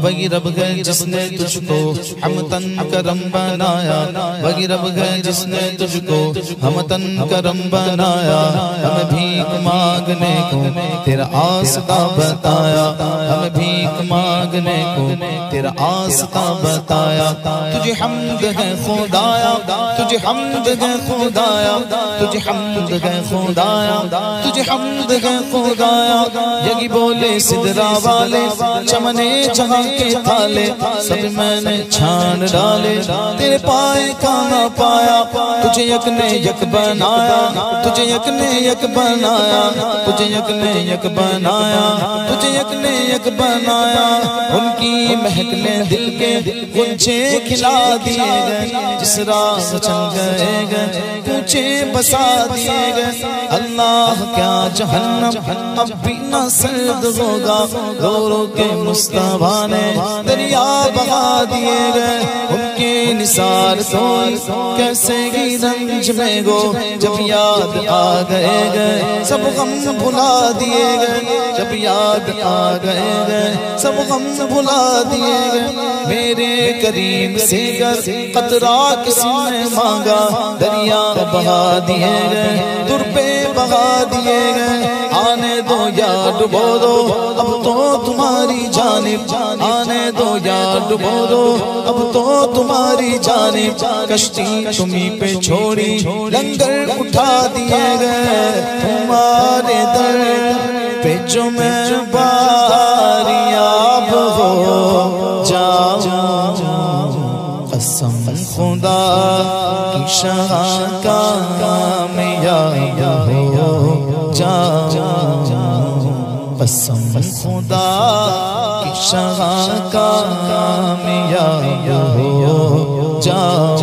وہی رب ہے جس نے تجھ کو ہمتن کرم بنایا، وہی رب ہے جس نے تجھ کو ہمتن کرم بنایا، ہمیں بھیک مانگنے کو تیرا آستا بتایا، ہمیں بھیک مانگنے کو تیرا آستا بتایا، تجھے حمد ہے خدایا، تجھے حمد ہے خدایا، تجھے حمد ہے خدایا، تجھے حمد ہے خدایا، یہی بولے سدرا والے چمنے جہاں کے تھالے سب میں نے چھان ڈالے، تیرے پائے کھانا پایا، تجھے یک نے یک بنایا، تجھے یک نے یک بنایا، تجھے یک نے یک بنایا، تجھے یک نے یک بنایا، ان کی مہک نے دل کے غنچے کھلا دیے گئے، جس راہ چل گئے گئے کوچے بسا دیے گئے، اللہ کیا جہنم اب بھی نہ سرد ہوگا، رو رو کے مصطفیٰ نے دریا بہا دیے گئے، ان کے نثار تو کیسے ہی رنج میں گو، جب یاد آ گئے سب غم بھلا دیے گئے، جب یاد آ گئے سب غم بھلا دیے گئے، میرے کریم سے گر قطرہ کسی نے مانگا، دریا بہا دیے گئے، در پہ بہا دیے گئے، آنے دو یا ڈبو دو اب تو تمہاری جانب، آنے دو یا ڈبو دو اب تو تمہاری جانب، کشتی تمہیں پہ چھوڑی لنگر اٹھا دیے گئے، تمہارے در پہ جو میں باریاب ہو جاؤں، قسم خدا کی شاہ کامیاب ہو جاؤں، قسم خدا کی شاہ کامیاب ہو جاؤں،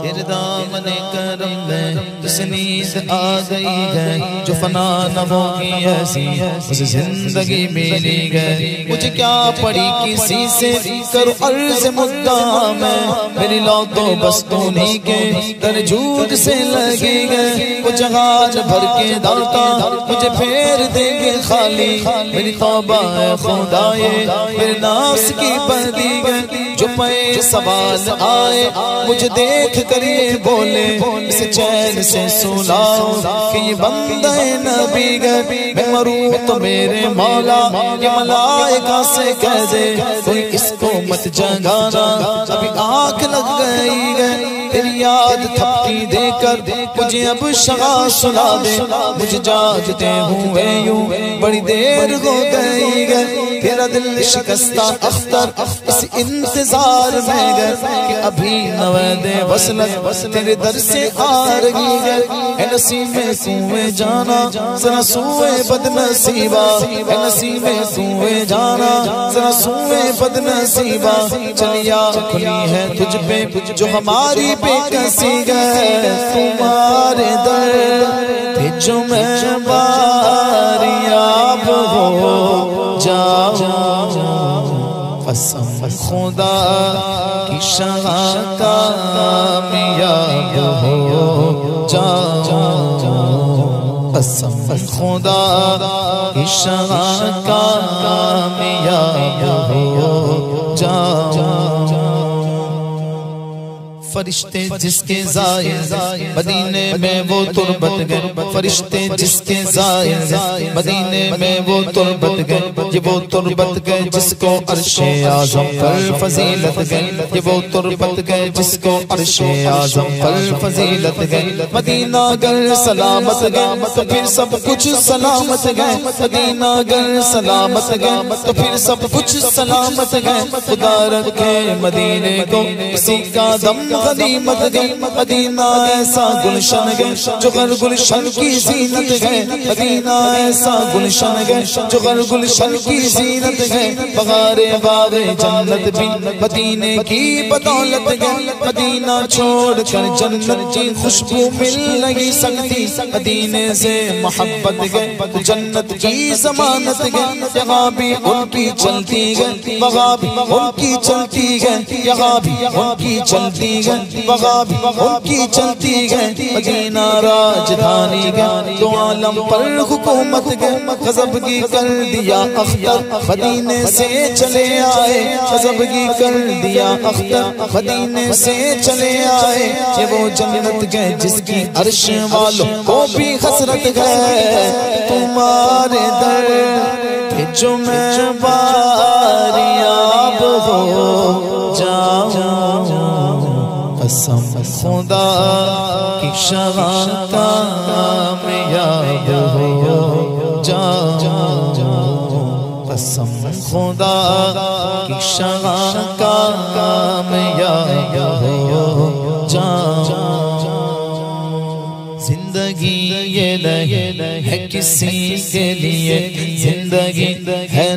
تیرے دامن کرم میں جس نیند آ گئی ہے، جو فنا نہ ہوگی ایسی اسے زندگی ملی گئی، مجھے کیا پڑی کسی سے کرو عرض مدعا میں، میری لو تو بس انہی کے درجود سے لگی گئے، وہ جہان بھر کے داتا مجھے پھیر دیں گے خالی، میری توبہ ہے خدائے میرے ناس کی پردی گئے، جو پہ سوال آئے مجھے دیکھ کر یہ بولے، اسے چین سے سناؤ کہ یہ بندہ نبی گئے، میں مروں تو میرے مولا یہ ملائکہ سے کہہ دے، کوئی اس کو مت جگانا ابھی آنکھ لگ گئی گئے، تیری یاد تھپکی دے کر مجھے اب شغا سنا دے، مجھے جاگتے ہوئے یوں بڑی دیر ہو گئی گئے، تیرا دل شکستہ اختر اس انتظار میں گئے کہ ابھی نوید وصلت تیرے در سے آ رہی ہے، اے نصیب میں سوئے جانا ذرا سوئے بد نصیبہ، اے نصیب میں سوئے جانا ذرا سوئے بد نصیبہ، چلیا کھلی ہے تجھ پہ جو ہماری بے کسی گئے، تمہارے در پہ جو میں باریاب ہو جاؤں، قسم خدا کی شاہ کامیاب ہو جاؤں، قسم خدا کی شاہ کامیاب ہو جاؤں، فرشتے جس کے زائر مدینے میں وہ تربت گئے، فرشتے جس کے زائر مدینے میں وہ تربت گئے، یہ وہ تربت گئے جس کو عرش اعظم پر فضیلت گئے، یہ وہ تربت گئے جس کو عرش اعظم پر فضیلت گئے، مدینہ گر سلامت گئے تو پھر سب کچھ سلامت گئے، مدینہ گر سلامت گئے تو پھر سب کچھ سلامت گئے، خدا رکھے مدینے کو اسی کا دم غنیمت گئے، مدینہ ایسا گلشن گئے جو غر گلشن کی زینت گئے، مدینہ ایسا گلشن گئے جو غر گلشن کی زینت گئے، بغار باغ جنت بھی مدینے کی بدولت گئے، مدینہ چھوڑ کر جنت کی خوشبو مل نہیں سکتی، مدینے سے محبت گئے جنت کی ضمانت گئے، یہاں بھی ان کی چلتی گئے، وہاں بھی ان کی چلتی گئے، یہاں بھی ان کی چلتی گئے، ہے وہاں بھی ان کی چلتی ہے مدینہ راجدھانی ہے دو عالم پر حکومت ہے غضبگی کر دیا اختر مدینے سے چلے آئے غضبگی کر دیا اختر مدینے سے چلے آئے یہ وہ جنت ہے جس کی عرش والوں کو بھی حسرت ہے تمہارے در پہ جو میں باریاب ہو جاؤں قسم خدا کی شغال کامیاب ہو جاؤں قسم خدا کی شغال کامیاب ہو جاؤں زندگی یہ نہیں ہے کسی کے لیے زندگی ہے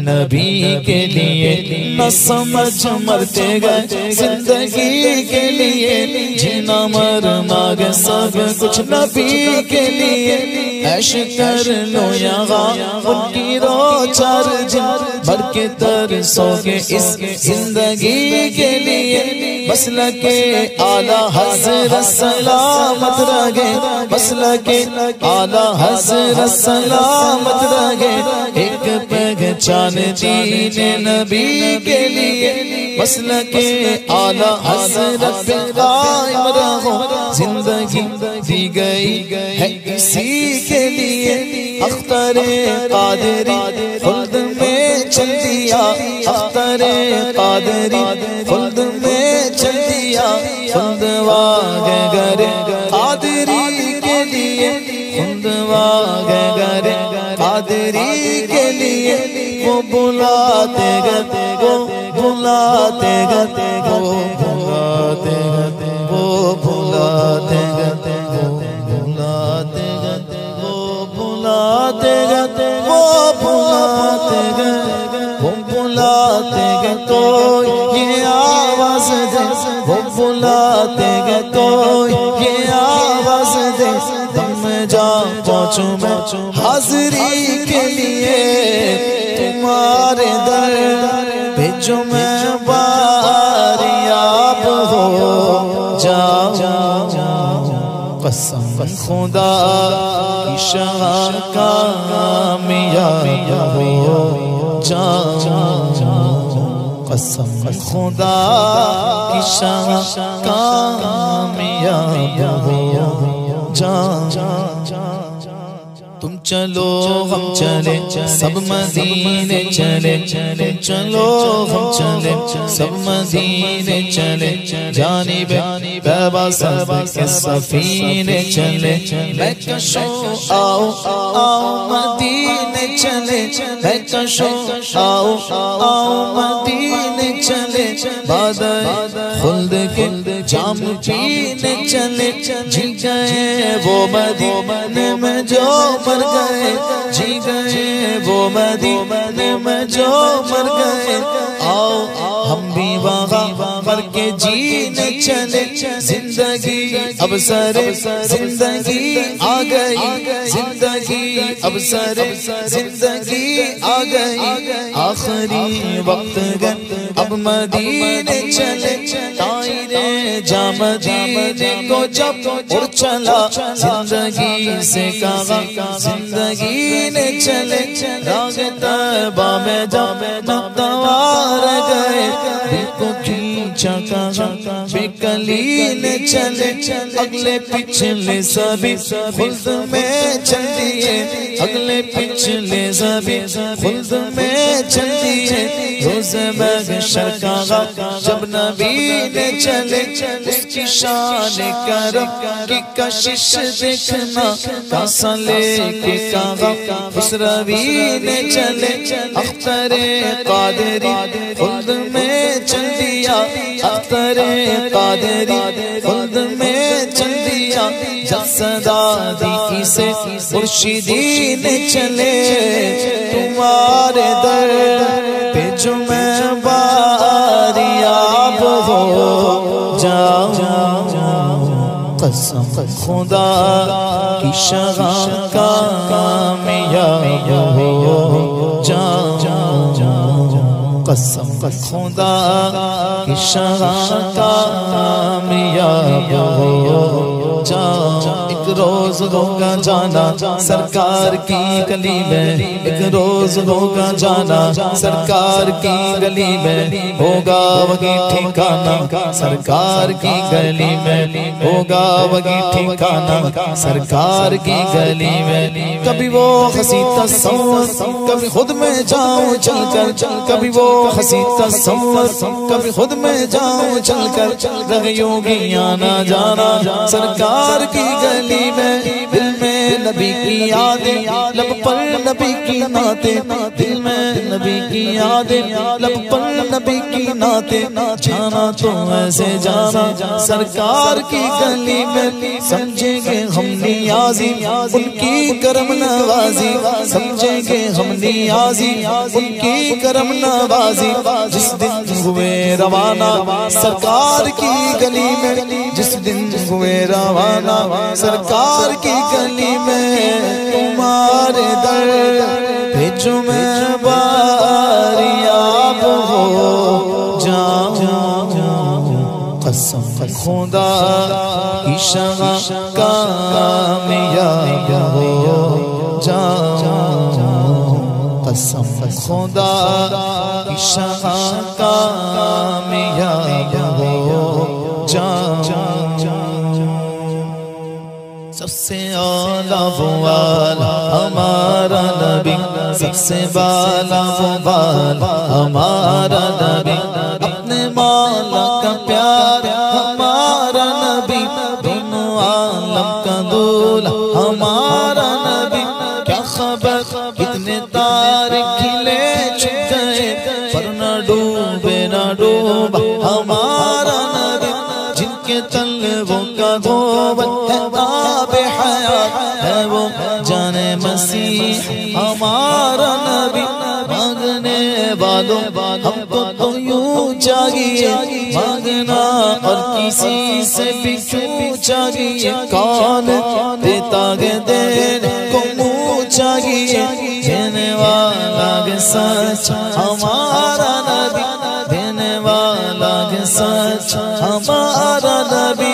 نبی کے لیے نہ سمجھ مرتے گئے زندگی کے لیے جینا مرنا گئے سب کچھ نبی کے لیے عیش کر لو یہاں ان کی رو چار جن بھر کے ترسو گے اس زندگی کے لیے مسلک اعلیٰ حضرت سلامت رہے مسلک اعلیٰ حضرت سلامت رہے ایک پہچان دین نبی کے لیے مسلک اعلیٰ حضرت پہ قائم رہو زندگی دی گئی ہے اسی کے لیے اختر قادری خلد میں چل دیا اختر قادری خلد میں چل دیا خلد واگے گر قادری کے لیے خلد واگے گر قادری کے لیے وہ بلاتے گتے وہ بلاتے گتے وہ بلاتے گتے وہ بلاتے گتے وہ بلاتے گتے وہ بلاتے گتے وہ بلاتے گتے وہ بلاتے گے تو یہ آواز دے وہ بلاتے گے تو یہ آواز دے تم جا پہنچوں میں حاضری کے لیے تمہارے در پہ جو میں باریاب ہو جاؤں قسم خدا کی شغال کامیاب ہو جاؤں قسم خدا کی شغال کامیاب ہو جاؤں تم چلو ہم چلے سب مدینے چلے تم چلو ہم چلے سب مدینے چلے جانب بابا سب کے سفینے چلے میں کشو آؤ آؤ مدینے چلے میں کشو آؤ آؤ مدینے چلے بادل خلد کے جام پینے چلے جی گئے وہ مدینے میں جو مر گئے جی گئے وہ مدینے میں جو مر گئے آؤ ہم بھی وہاں مر کے جینے چلے زندگی اب سر زندگی آ گئی زندگی اب سر زندگی آ گئی آخری وقت گئے اب مدینے چلے طائر جا مدینے کو جب اڑ چلا زندگی سے کہا زندگی نے چلے راگ طیبہ میں جب نقدوار گئے دل کو کھینچا کہا بے کلی نے چلے اگلے پچھلے سبھی خلد میں چل دیے اگلے پچھلے سبھی خلد میں چل دیے روز محشر کہا جب نبی نے چلے اس کی شان کرم کی کشش دیکھنا کاسا لے کے کہا اس روی نے چلے اختر قادری خلد میں چل دیا اختر قادری خلد میں چل دیا جب صدا دی سے مرشدی نے چلے تمہارے در پہ جو میں باریاب ہو جاؤں قسم خدا کی شغال کامیاب ہو جاؤں قسم خدا کی شاہ کامیاب ہو جاؤ ایک روز ہوگا جانا سرکار کی گلی میں ایک روز ہوگا جانا سرکار کی گلی میں ہوگا وہی ٹھکانہ سرکار کی گلی میں ہوگا وہی ٹھکانہ سرکار کی گلی میں کبھی وہ ہنسی تصور کبھی خود میں جاؤں چل کر کبھی وہ ہنسی تصور کبھی خود میں جاؤں چل کر رہیوں گی آنا جانا سرکار کی گلی میں دل میں نبی کی یادیں لب پر نبی کی نعتیں دل میں نبی کی یادیں لب پر نبی کی نعتیں جانا تو ایسے جانا سرکار کی گلی میں سمجھیں گے ہم نیازی ان کی کرم نوازی سمجھیں گے ہم نیازی ان کی کرم نوازی جس دن ہوئے روانہ سرکار کی گلی میں جس دن ہوئے روانہ سرکار کی گلی میں تمہارے در بھیجو میں باریاب ہو جاؤں قسم خدا کی شاہ کامیاب ہو جاؤں قسم خدا کی شاہ کامیاب ہو جاؤں سب سے اعلیٰ وہ والا ہمارا نبی سب سے بالا وہ والا ہمارا نبی اپنے مولا کا پیار ہمارا نبی دونوں عالم کا دولہ ہمارا نبی کیا خبر کتنے تارے کھلے چھپ گئے پر نہ ڈوبے نہ ڈوبا ہمارا نبی جن کے طلبوں کا دھوبن ہے آب حیات ہے وہ جان مسیح ہمارا نبی مانگنے والوں ہم کو تو یوں چاہیے مانگنا اور کسی سے بھی کیوں چاہیے کون دیتا گے دینے کو منہ چاہیے دینے والا گے سچ ہمارا نبی دینے والا گے سچ ہمارا نبی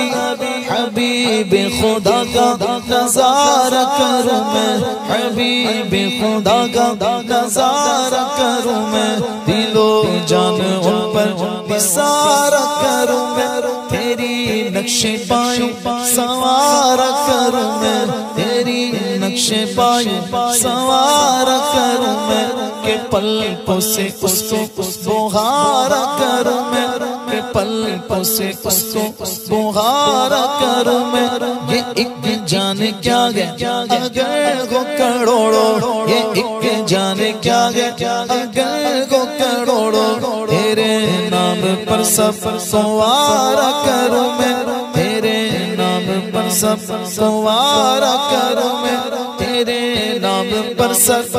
حبیب خدا کا نظارہ کروں میں حبیب خدا کا نظارہ کروں میں دل و جان ان پر نثارہ کروں میں تیری نقش پائیں سوارہ کروں میں تیری نقش پائیں سوارہ کروں میں کہ پلکوں سے اس کو بہارا کروں میں کہ پلکوں سے اس کو بہارا کروں میں یہ ایک جان کیا گیا اگر وہ کروڑوں یہ ایک جان کیا گیا اگر وہ کروڑوں تیرے نام پر سب سوارا کروں میں تیرے نام پر سب سوارا کروں میں تیرے نام پر سب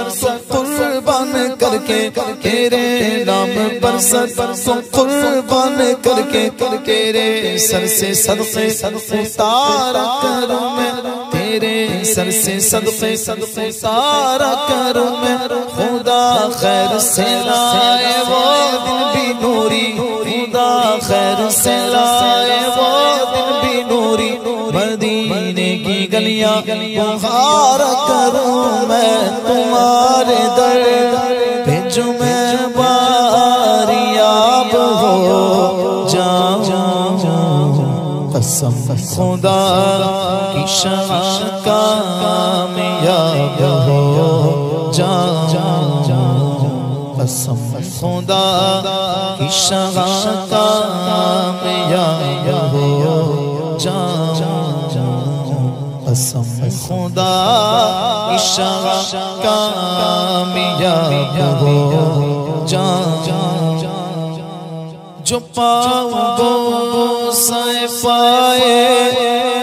قربان کر کے تیرے نام پر سب قربان کر کے تیرے سر سے صدقے اتارا کروں میں تیرے سر سے صدقے اتارا کروں میں خدا خیر سے لائے وہ دن بھی نوری خدا خیر سے لائے وہ دن بھی نوری مدینے کی گلیاں بہارا کروں میں تمہارے در بھیجو میں باریاب ہو جاؤں قسم خدا کی شاہ کامیاب ہو جاؤں قسم خدا کی شاہ کامیاب ہو جاؤں قسم خدا کی شاہ کامیاب ہو جاؤں جو پاؤں بوسے پائے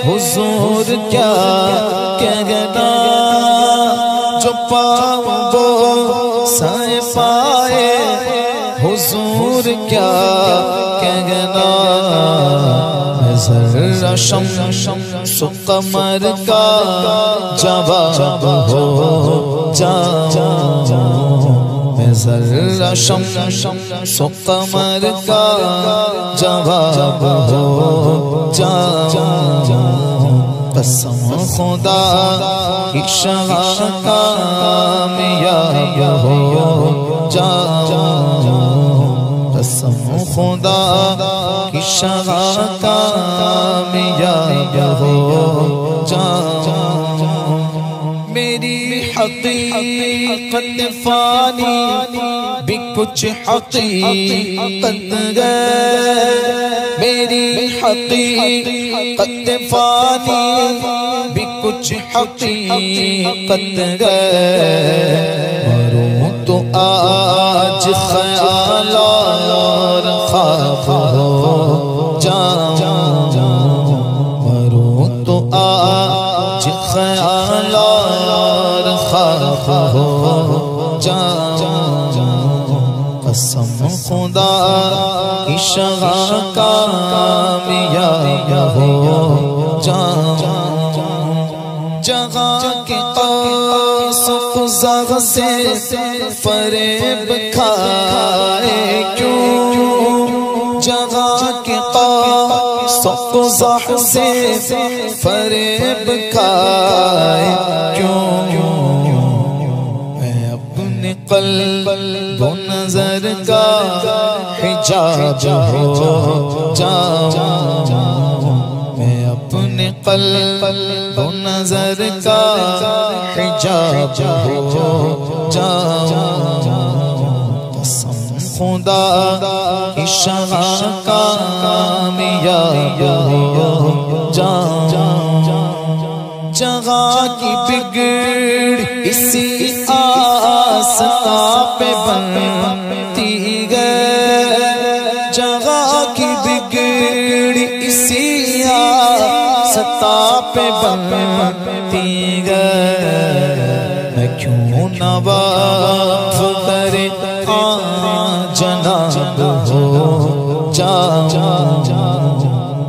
حضور کیا کہنا جو پاؤں بوسے پائے حضور کیا کہنا ذرا شمس و قمر کا جواب ہو جاؤں ذرہ شمس و قمر کا جواب ہو جاؤں قسم خدا کی شاہ کامیاب ہو جاؤں قسم خدا کی شاہ کامیاب ہو جاؤں میری حقیقت فانی بھی کچھ حقیقت گئے میری حقیقت فانی بھی کچھ حقیقت گئے مروں تو آج خیال اور خواب ہو جاؤں مروں تو آج خیال اور خواب ہو جاؤں قسم خدا کی شاہ کامیاب ہو جاؤں جہاں کے قوس و قزح سے فریب کھائے کیوں جہاں کے قوس و قزح سے فریب کھائے کیوں میں اپنے قلب و نظر کا حجاب ہو جاؤں میں اپنے قلب و نظر کا حجاب ہو جاؤں قسم خدا کی شاہ کامیاب ہو جاؤں جہاں کی بگڑ اسی آستا پہ بنتی گئے جہاں کی بگڑ اسی آستا پہ بنتی گئے میں کیوں نہ واقف کرے جناب ہو جاؤں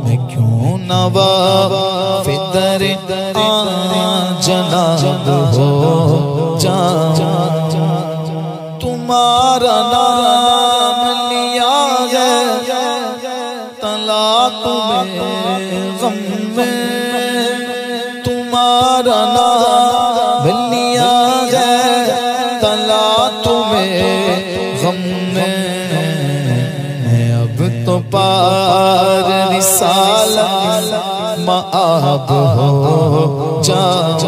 میں کیوں نہ واقف کرے جناب ہو جاؤں تمہارا نام لیا ہے تلا تمہیں غم میں تمہارا نام لیا ہے تلا تمہیں غم میں اب تو پار رسالت مآب ہو جاؤں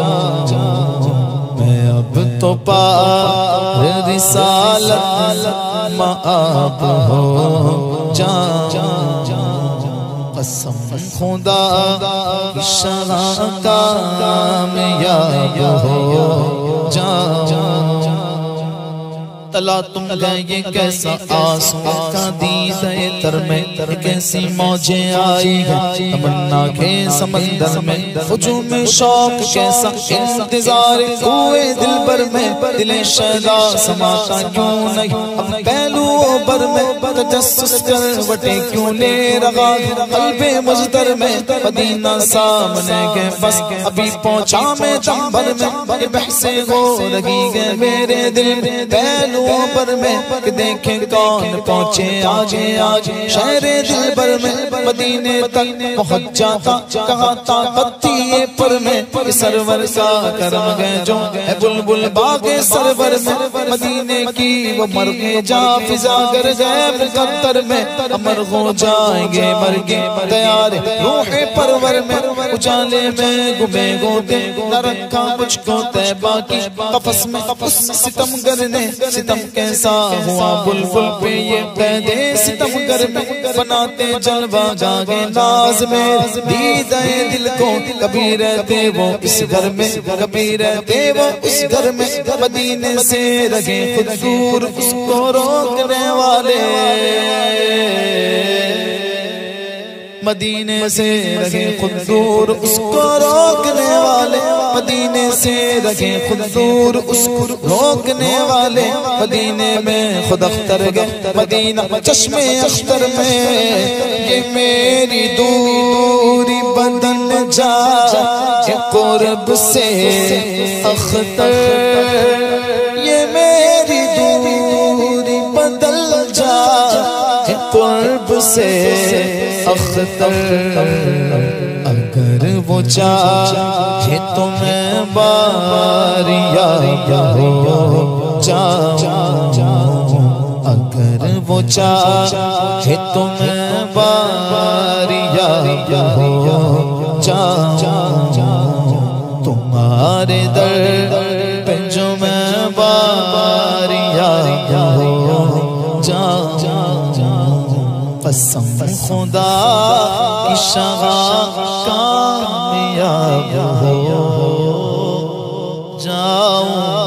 میں اب تو پار رسالت مآب ہو جاؤں قسم خدا کی شاہ کامیاب ہو جاؤں تلا تم گئے یہ کیسا آسوں کا دیدے تر میں کیسی موجیں آئی ہیں تمنا کے سمندر میں ہجوم شوق کیسا انتظار ہوئے دل بر میں دل شیدا سماتا کیوں نہیں اب پہلو بر میں تجسس کر وٹے کیوں لے رہا قلب مجدر میں مدینہ سامنے کے بس ابھی پہنچا میں دم بھر میں بحث ہو لگی گئے میرے دل میں پہلو پر میں دیکھیں کون پہنچے آجے آج شہر دل بر میں مدینے تک پہنچ جاتا کہاں طاقت تھی یہ پر میں سرور کا کرم گئے جو ہے بلبل باغ سرور میں مدینے کی وہ مرغے جا فضا گر گئے مقدر میں امر ہو جائیں گے مرگے تیار روح پرور میں اجالے میں گمے گوتے نہ رکھا مجھ کو تیبہ کی قفص میں اس ستم گر نے ستم کیسا ہوا بلبل پہ یہ قیدے ستم گر میں بناتے جلوہ جاگے ناز میں دیدہ دل کو کبھی رہتے وہ اس گھر میں کبھی رہتے وہ اس گھر میں مدینے سے رہے خود دور اس کو روکنے والے مدینے سے رہے خود دور اس کو روکنے والے مدینے سے رہے خود دور اس کو روکنے والے مدینے میں خود اختر گئے مدینہ چشم اختر میں یہ میری دوری بدن جا قرب سے اختر یہ میری دوری بدل جائے قرب سے اختر، اگر وہ چاہے تو میں باریا ہو جاؤں، اگر وہ چاہے تو میں باریا ہو جاؤں، تمہارے در پہ جو میں باریا ہو جاؤں، قسم خدا کی شغاف کامیاب ہو جاؤں۔